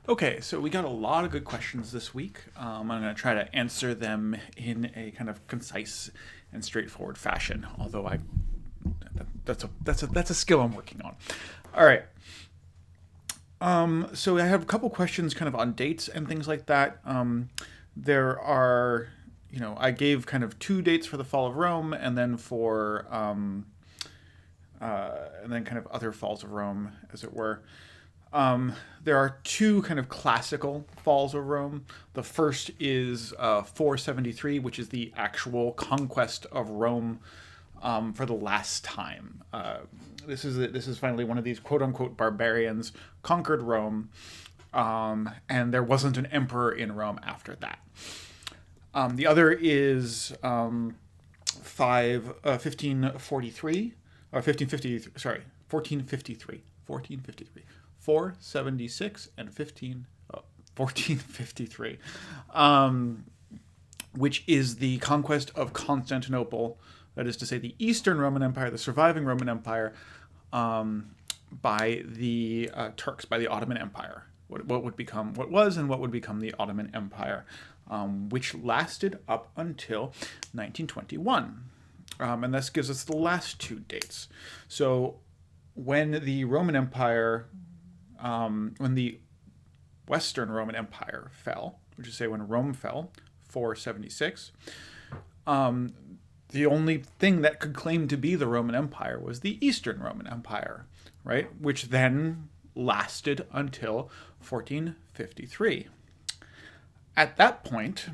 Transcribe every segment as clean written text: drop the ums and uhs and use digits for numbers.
Okay, so we got a lot of good questions this week. I'm going to try to answer them in a kind of concise and straightforward fashion. Although that's a skill I'm working on. All right. So I have a couple questions kind of on dates and things like that. There are, I gave kind of two dates for the fall of Rome, and then and then kind of other falls of Rome, as it were. There are two kind of classical falls of Rome. The first is 473, which is the actual conquest of Rome for the last time. This is finally one of these quote unquote barbarians conquered Rome, and there wasn't an emperor in Rome after that. The other is 1543 or 1550. Sorry, 1453. 1453. 476 and 1453, which is the conquest of Constantinople, that is to say the Eastern Roman Empire, the surviving Roman Empire, by the Turks, by the Ottoman Empire. What would become what was and what would become the Ottoman Empire, which lasted up until 1921. And this gives us the last two dates. So when the Roman Empire when the Western Roman Empire fell, which is to say when Rome fell, 476, the only thing that could claim to be the Roman Empire was the Eastern Roman Empire, right? Which then lasted until 1453. At that point,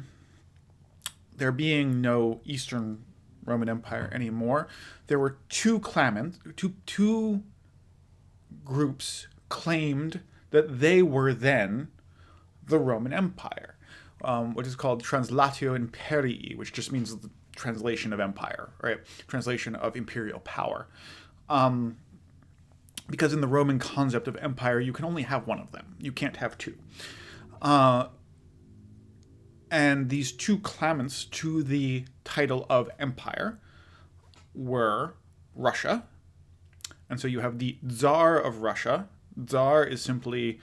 there being no Eastern Roman Empire anymore, there were two groups claimed that they were then the Roman Empire, which is called Translatio Imperii, which just means the translation of empire, right? Translation of imperial power. Because in the Roman concept of empire, you can only have one of them. You can't have two. And these two claimants to the title of empire were Russia. And so you have the Tsar of Russia. Tsar is simply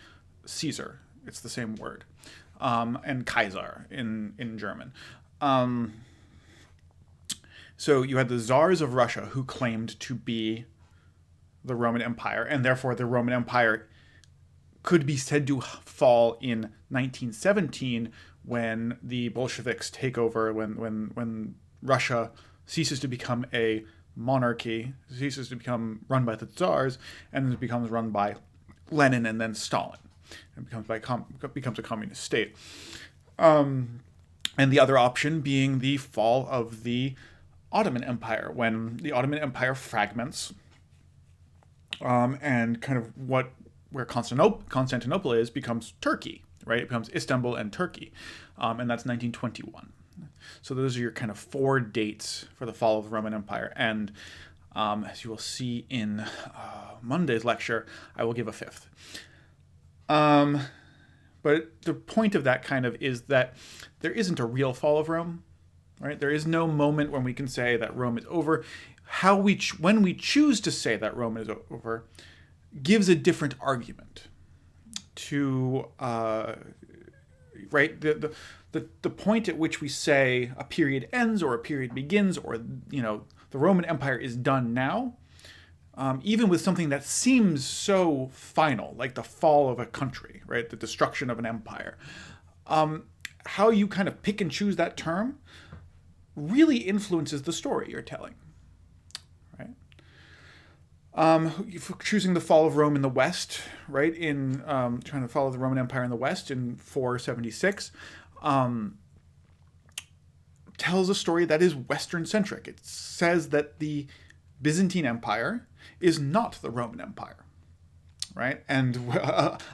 Caesar. It's the same word. And Kaiser in German. So you had the Tsars of Russia who claimed to be the Roman Empire, and therefore the Roman Empire could be said to fall in 1917 when the Bolsheviks take over, when Russia ceases to become a monarchy, ceases to become run by the Tsars, and it becomes run by Lenin and then Stalin. It becomes a communist state. And the other option being the fall of the Ottoman Empire, when the Ottoman Empire fragments, and kind of where Constantinople is becomes Turkey, right? It becomes Istanbul and Turkey, and that's 1921. So those are your kind of four dates for the fall of the Roman Empire, and as you will see in Monday's lecture, I will give a fifth. But the point of that kind of is that there isn't a real fall of Rome, right? There is no moment when we can say that Rome is over. When we choose to say that Rome is over gives a different argument to, right? The point at which we say a period ends or a period begins, or, the Roman Empire is done now, even with something that seems so final, like the fall of a country, right? The destruction of an empire. How you kind of pick and choose that term really influences the story you're telling, right? Choosing the fall of Rome in the West, right? In trying to follow the Roman Empire in the West in 476, tells a story that is Western-centric. It says that the Byzantine Empire is not the Roman Empire, right? And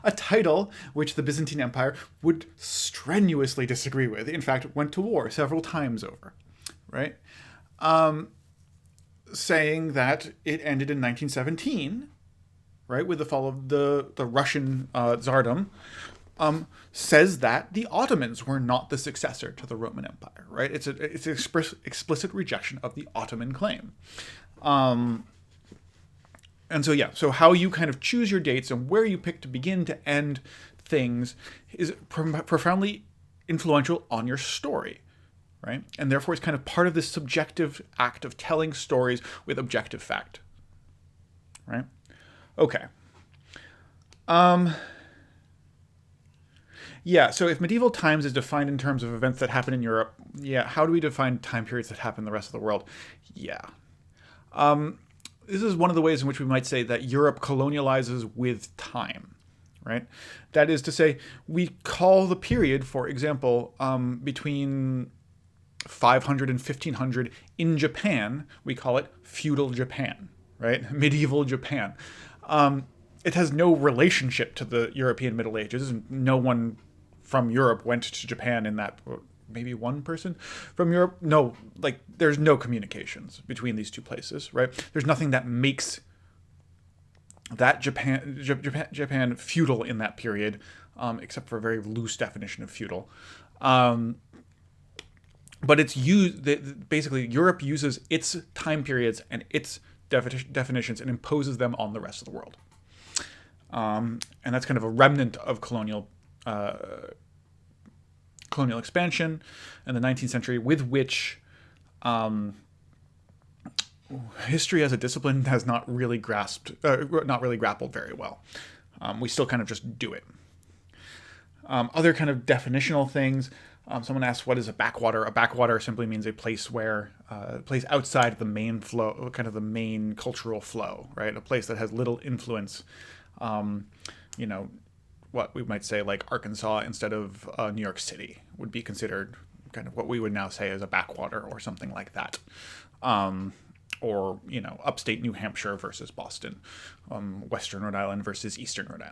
a title which the Byzantine Empire would strenuously disagree with. In fact, went to war several times over, right? Saying that it ended in 1917, right, with the fall of the Russian Tsardom, says that the Ottomans were not the successor to the Roman Empire, right? It's an explicit rejection of the Ottoman claim. And so, yeah, so how you kind of choose your dates and where you pick to begin to end things is profoundly influential on your story, right? And therefore it's kind of part of this subjective act of telling stories with objective fact, right? Okay. Yeah, so if medieval times is defined in terms of events that happen in Europe, yeah, how do we define time periods that happen in the rest of the world? Yeah. This is one of the ways in which we might say that Europe colonializes with time, right? That is to say, we call the period, for example, between 500 and 1500 in Japan, we call it feudal Japan, right? Medieval Japan. It has no relationship to the European Middle Ages. No one from Europe went to Japan in that. Maybe one person from Europe. No, like there's no communications between these two places, right? There's nothing that makes that Japan feudal in that period, except for a very loose definition of feudal. But it's used basically. Europe uses its time periods and its definitions and imposes them on the rest of the world. And that's kind of a remnant of colonial expansion in the 19th century, with which history as a discipline has not really grappled very well. We still kind of just do it. Other kind of definitional things. Someone asked, "What is a backwater?" A backwater simply means a place where, a place outside the main flow, kind of the main cultural flow, right? A place that has little influence. What we might say like Arkansas instead of New York City would be considered kind of what we would now say as a backwater or something like that. Or, upstate New Hampshire versus Boston, Western Rhode Island versus Eastern Rhode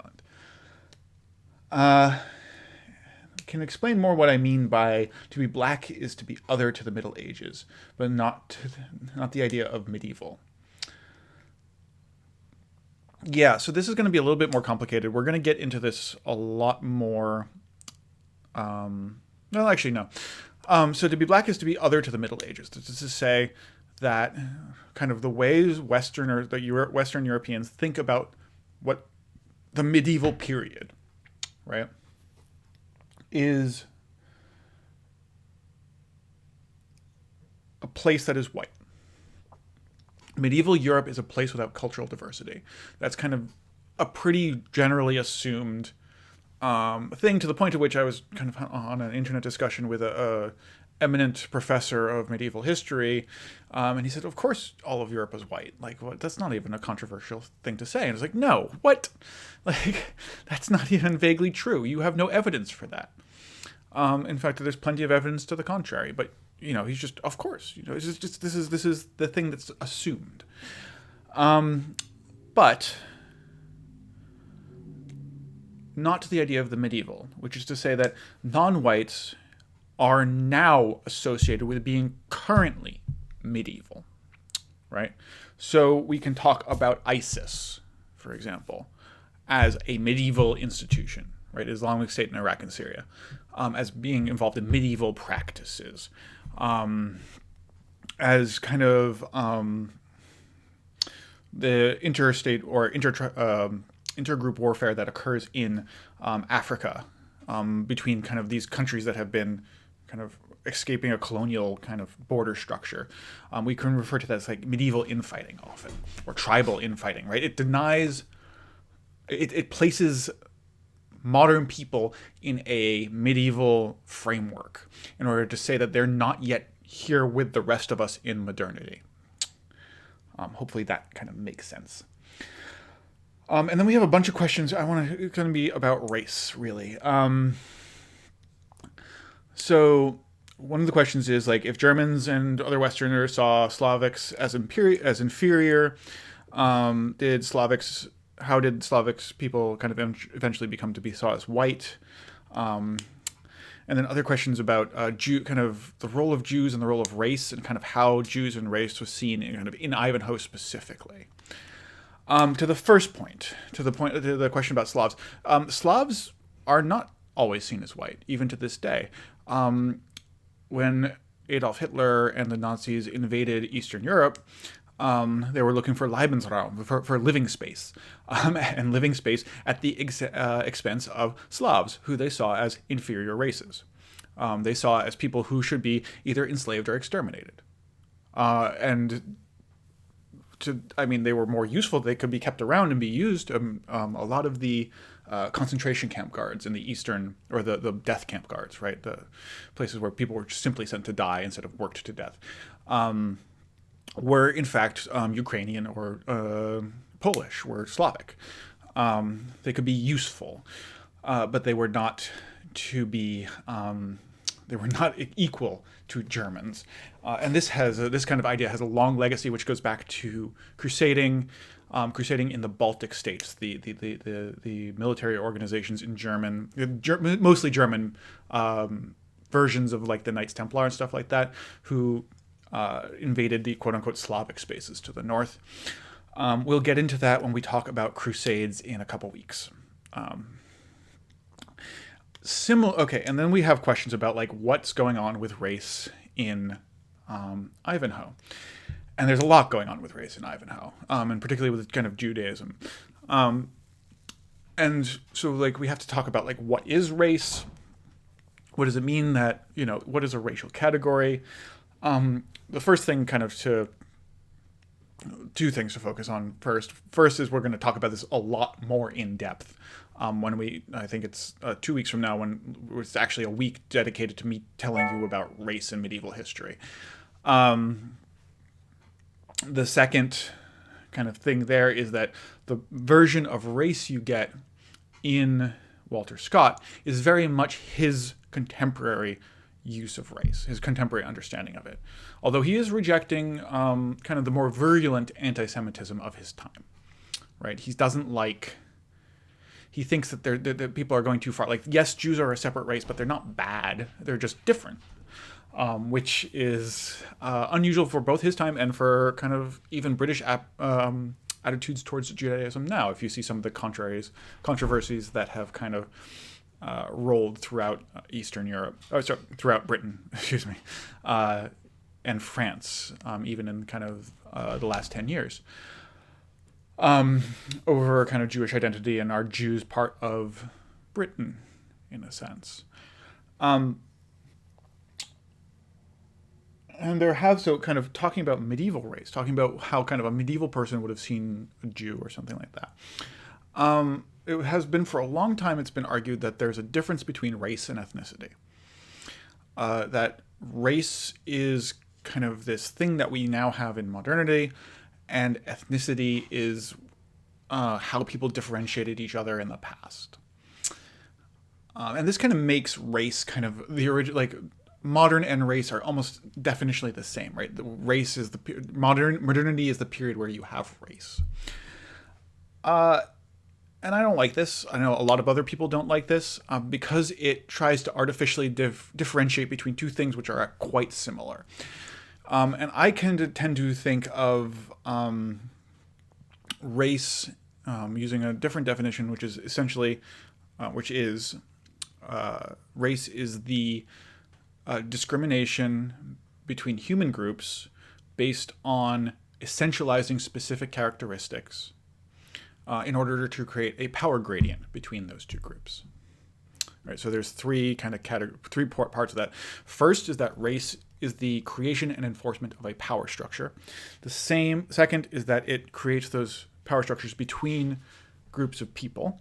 Island. Can explain more what I mean by to be black is to be other to the Middle Ages, but not the idea of medieval. Yeah, so this is going to be a little bit more complicated. We're going to get into this a lot more. Well, actually, no. So to be black is to be other to the Middle Ages. This is to say that kind of the ways Western Europeans think about what the medieval period, right, is a place that is white. Medieval Europe is a place without cultural diversity. That's kind of a pretty generally assumed thing, to the point at which I was kind of on an internet discussion with a eminent professor of medieval history, and he said, "Of course, all of Europe is white. Like, what? That's not even a controversial thing to say." And I was like, "No, what? Like, that's not even vaguely true. You have no evidence for that. In fact, there's plenty of evidence to the contrary." But he's just, of course, it's just this is the thing that's assumed. But not to the idea of the medieval, which is to say that non-whites are now associated with being currently medieval, right? So we can talk about ISIS, for example, as a medieval institution, right? Islamic State in Iraq and Syria, as being involved in medieval practices, as kind of the interstate or intergroup warfare that occurs in Africa between kind of these countries that have been kind of escaping a colonial kind of border structure. We can refer to that as like medieval infighting often, or tribal infighting, right? It denies, it places modern people in a medieval framework in order to say that they're not yet here with the rest of us in modernity. Hopefully that kind of makes sense. And then we have a bunch of questions. It's going to be about race, really. So one of the questions is like, if Germans and other Westerners saw Slavics as inferior, how did Slavics people kind of eventually become to be saw as white? And then other questions about kind of the role of Jews and the role of race, and kind of how Jews and race was seen in Ivanhoe specifically. To the first point, to the question about Slavs. Slavs are not always seen as white, even to this day. When Adolf Hitler and the Nazis invaded Eastern Europe, They were looking for Lebensraum, for living space, and living space at the expense of Slavs, who they saw as inferior races. They saw as people who should be either enslaved or exterminated. And I mean, they were more useful. They could be kept around and be used. A lot of the concentration camp guards in the eastern, or the death camp guards, right? The places where people were simply sent to die instead of worked to death, were in fact Ukrainian or Polish, were Slavic. They could be useful, but they were not to be. They were not equal to Germans, and this kind of idea has a long legacy, which goes back to crusading in the Baltic states, the military organizations in mostly German versions of like the Knights Templar and stuff like that, who invaded the quote unquote Slavic spaces to the north. We'll get into that when we talk about Crusades in a couple weeks. Okay, and then we have questions about like what's going on with race in Ivanhoe. And there's a lot going on with race in Ivanhoe, and particularly with kind of Judaism. And so like we have to talk about like what is race? What does it mean that, what is a racial category? The first thing two things to focus on first. First is we're going to talk about this a lot more in depth I think it's 2 weeks from now, when it's actually a week dedicated to me telling you about race in medieval history. The second kind of thing there is that the version of race you get in Walter Scott is very much his contemporary use of race, his contemporary understanding of it. Although he is rejecting kind of the more virulent anti-Semitism of his time, right? He thinks that people are going too far. Like, yes, Jews are a separate race, but they're not bad. They're just different, which is unusual for both his time and for kind of even British attitudes towards Judaism now. If you see some of the controversies that have kind of rolled throughout Eastern Europe, throughout Britain, excuse me, and France, even in kind of the last 10 years. Over kind of Jewish identity, and are Jews part of Britain, in a sense. And there have, so kind of talking about medieval race, talking about how kind of a medieval person would have seen a Jew or something like that. It has been for a long time, it's been argued that there's a difference between race and ethnicity. That race is kind of this thing that we now have in modernity, and ethnicity is how people differentiated each other in the past. And this kind of makes race kind of the original, like modern and race are almost definitionally the same, right? The race is modernity is the period where you have race. And I don't like this. I know a lot of other people don't like this because it tries to artificially differentiate between two things which are quite similar. And I tend to think of race using a different definition, which is essentially, race is the discrimination between human groups based on essentializing specific characteristics in order to create a power gradient between those two groups. Right, so there's three parts of that. First is that race is the creation and enforcement of a power structure. Second is that it creates those power structures between groups of people.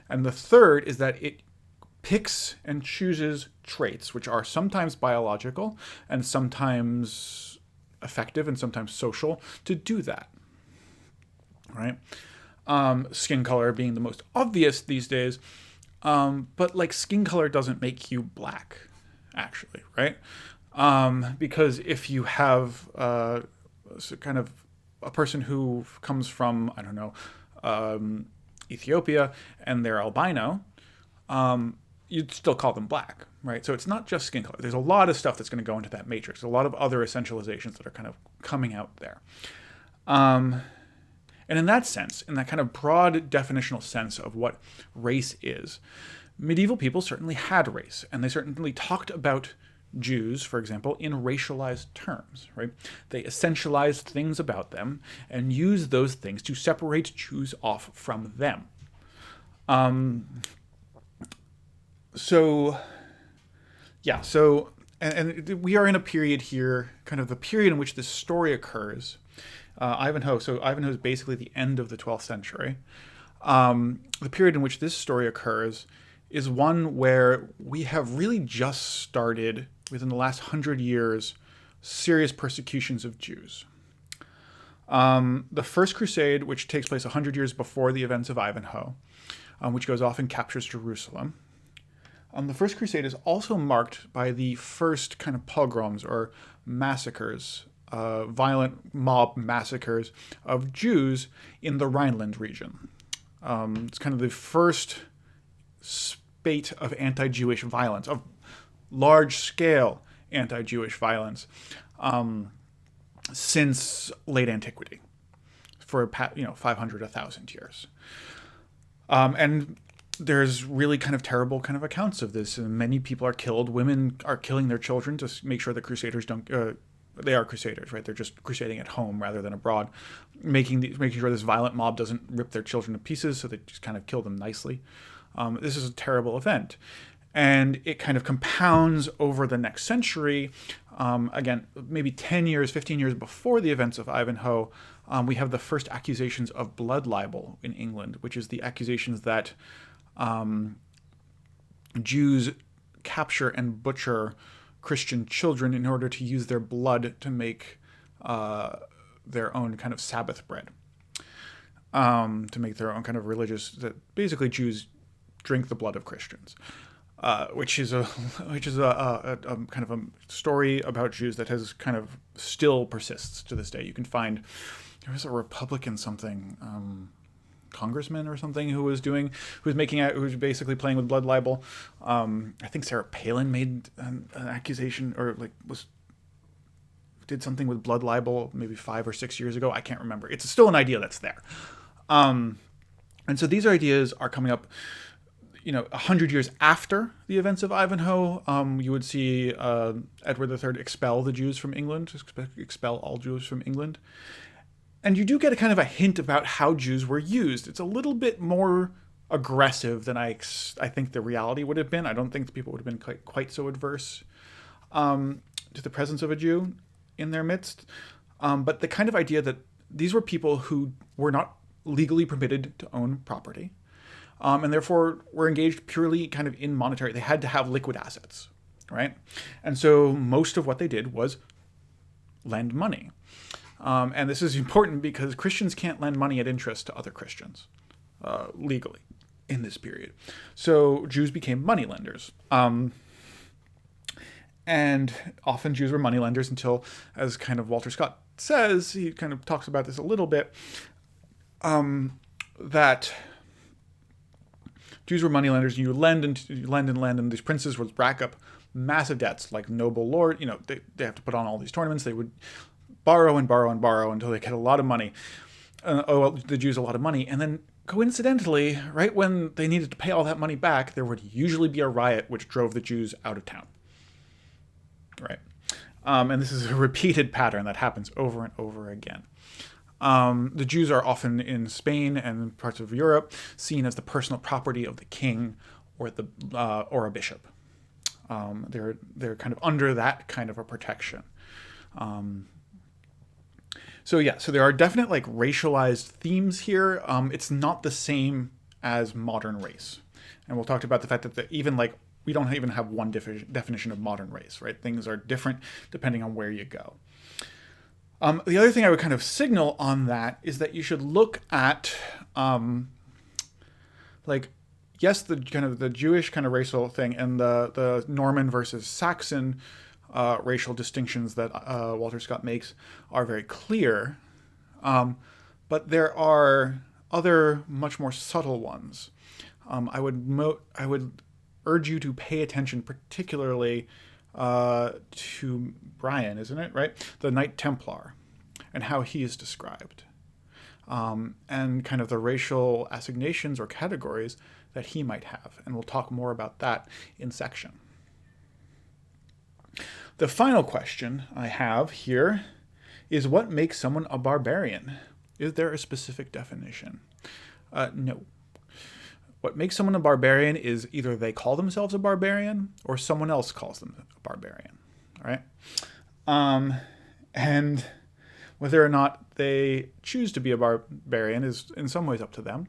And the third is that it picks and chooses traits, which are sometimes biological and sometimes affective and sometimes social, to do that. Right? Skin color being the most obvious these days. But like skin color doesn't make you black, actually, right? Because if you have kind of a person who comes from, I don't know, Ethiopia, and they're albino, you'd still call them black, right? So it's not just skin color. There's a lot of stuff that's going to go into that matrix. A lot of other essentializations that are kind of coming out there. And in that sense, in that kind of broad definitional sense of what race is, medieval people certainly had race, and they certainly talked about Jews, for example, in racialized terms, right? They essentialized things about them and used those things to separate Jews off from them. So, yeah, so, and we are in a period here, kind of the period in which this story occurs. Ivanhoe, so Ivanhoe is basically the end of the 12th century. The period in which this story occurs is one where we have really just started, within the last 100 years, serious persecutions of Jews. The First Crusade, which takes place 100 years before the events of Ivanhoe, which goes off and captures Jerusalem. The First Crusade is also marked by the first kind of pogroms or massacres, violent mob massacres of Jews in the Rhineland region. It's kind of the first spate of anti-Jewish violence, of large-scale anti-Jewish violence, since late antiquity, for 500, 1,000 years. And there's really kind of terrible kind of accounts of this. And many people are killed. Women are killing their children to make sure the crusaders don't. They are crusaders, right? They're just crusading at home rather than abroad, making sure this violent mob doesn't rip their children to pieces. So they just kind of kill them nicely. This is a terrible event, and it kind of compounds over the next century. Again, maybe 10 years, 15 years before the events of Ivanhoe, we have the first accusations of blood libel in England, which is the accusations that Jews capture and butcher Christian children in order to use their blood to make their own kind of Sabbath bread, to make their own kind of religious. That basically Jews drink the blood of Christians, which is a kind of a story about Jews that has kind of still persists to this day. You can find there was a Republican congressman or something who was basically playing with blood libel. I think Sarah Palin made an accusation or did something with blood libel maybe 5 or 6 years ago. I can't remember. It's still an idea that's there. And so these ideas are coming up, 100 years after the events of Ivanhoe. You would see Edward III expel the Jews from England, expel all Jews from England. And you do get a kind of a hint about how Jews were used. It's a little bit more aggressive than I think the reality would have been. I don't think the people would have been quite so adverse to the presence of a Jew in their midst. But the kind of idea that these were people who were not legally permitted to own property, and therefore were engaged purely kind of in monetary. They had to have liquid assets, right? And so most of what they did was lend money. And this is important because Christians can't lend money at interest to other Christians legally in this period. So Jews became moneylenders. And often Jews were moneylenders until, as kind of Walter Scott says, he kind of talks about this a little bit, that Jews were moneylenders, and you lend and these princes would rack up massive debts, like noble lord. They have to put on all these tournaments. They would borrow and borrow and borrow until they get a lot of money. The Jews a lot of money. And then coincidentally, right when they needed to pay all that money back, there would usually be a riot which drove the Jews out of town. Right. And this is a repeated pattern that happens over and over again. The Jews are often in Spain and parts of Europe seen as the personal property of the king or a bishop. They're kind of under that kind of a protection. So there are definite racialized themes here. It's not the same as modern race, and we'll talk about the fact that even we don't even have one definition of modern race, right? Things are different depending on where you go. The other thing I would kind of signal on that is that you should look at, yes, the kind of the Jewish kind of racial thing and the Norman versus Saxon racial distinctions that Walter Scott makes are very clear, but there are other much more subtle ones. I would urge you to pay attention particularly to Brian, isn't it, right? The Knight Templar, and how he is described, and kind of the racial assignations or categories that he might have. And we'll talk more about that in section. The final question I have here is, what makes someone a barbarian? Is there a specific definition? No. What makes someone a barbarian is either they call themselves a barbarian or someone else calls them a barbarian. All right. And whether or not they choose to be a barbarian is in some ways up to them.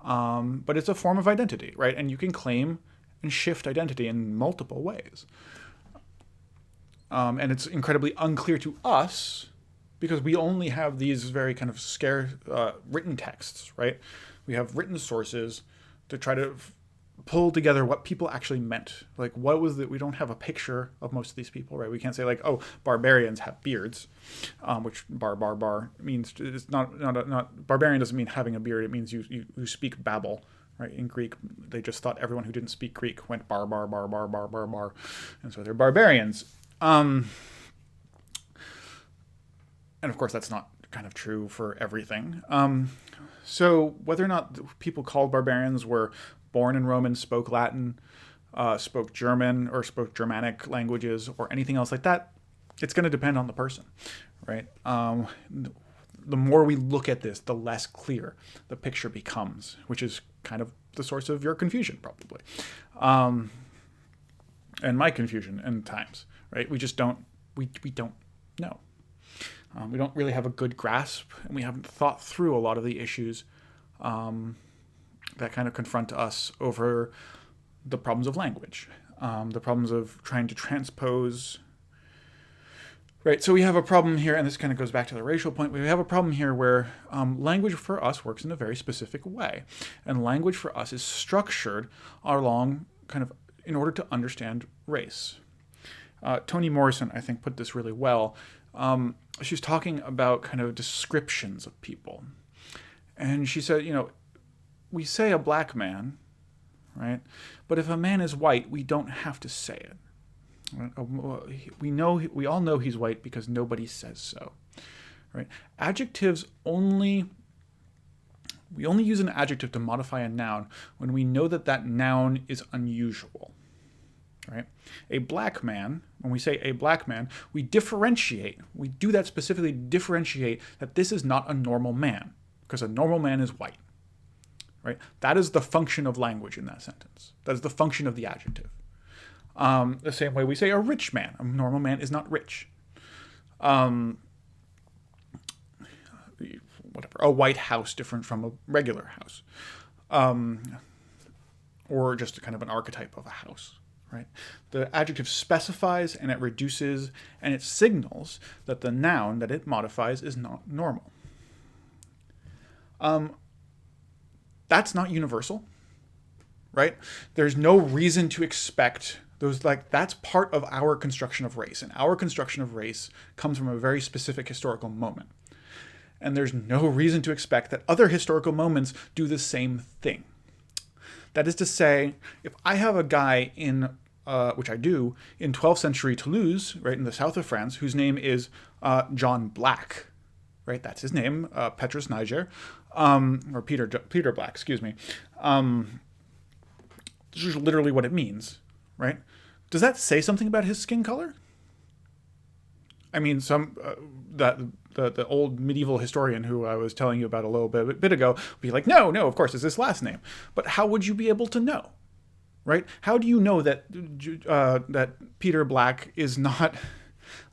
But it's a form of identity, right? And you can claim and shift identity in multiple ways. And it's incredibly unclear to us because we only have these very kind of scarce written texts, right? We have written sources to try to pull together what people actually meant. Like, what was it? We don't have a picture of most of these people, right? We can't say like, oh, barbarians have beards, which bar means. It's not barbarian doesn't mean having a beard. It means you speak Babel, right? In Greek, they just thought everyone who didn't speak Greek went bar, and so they're barbarians. And of course, that's not kind of true for everything. So whether or not the people called barbarians were born in Rome and spoke Latin, spoke German, or spoke Germanic languages, or anything else like that, it's going to depend on the person, right? The more we look at this, the less clear the picture becomes, which is kind of the source of your confusion, probably, and my confusion in times, right? We just don't, we don't know. We don't really have a good grasp, and we haven't thought through a lot of the issues that kind of confront us over the problems of language, the problems of trying to transpose. Right, so we have a problem here, and this kind of goes back to the racial point. We have a problem here where language for us works in a very specific way, and language for us is structured along kind of in order to understand race. Toni Morrison, I think, put this really well. She's talking about kind of descriptions of people. And she said, we say a black man, right? But if a man is white, we don't have to say it. We all know he's white because nobody says so, right? We only use an adjective to modify a noun when we know that noun is unusual. Right? A black man, when we say a black man, we differentiate. We do that specifically to differentiate that this is not a normal man, because a normal man is white. Right? That is the function of language in that sentence. That is the function of the adjective. The same way we say a rich man. A normal man is not rich. Whatever. A white house different from a regular house. Or just kind of an archetype of a house. Right? The adjective specifies and it reduces and it signals that the noun that it modifies is not normal. That's not universal, right? There's no reason to expect those, that's part of our construction of race, and our construction of race comes from a very specific historical moment. And there's no reason to expect that other historical moments do the same thing. That is to say, if I have a guy in, which I do, in 12th century Toulouse, right, in the south of France, whose name is John Black, right, that's his name, Petrus Niger, or Peter Black, excuse me. This is literally what it means, right? Does that say something about his skin color? I mean, the old medieval historian who I was telling you about a little bit ago would be like, no, of course, it's his last name. But how would you be able to know, right? How do you know that that Peter Black is not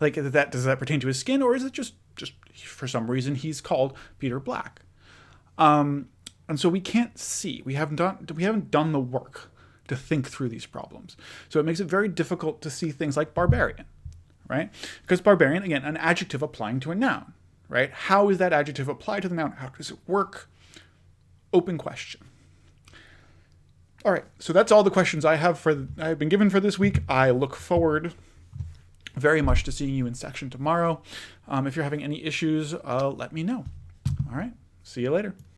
does that pertain to his skin, or is it just for some reason he's called Peter Black? And so we can't see. We haven't done the work to think through these problems. So it makes it very difficult to see things like barbarian. Right? Because barbarian, again, an adjective applying to a noun, right? How is that adjective applied to the noun? How does it work? Open question. All right, so that's all the questions I have been given for this week. I look forward very much to seeing you in section tomorrow. If you're having any issues, let me know. All right, see you later.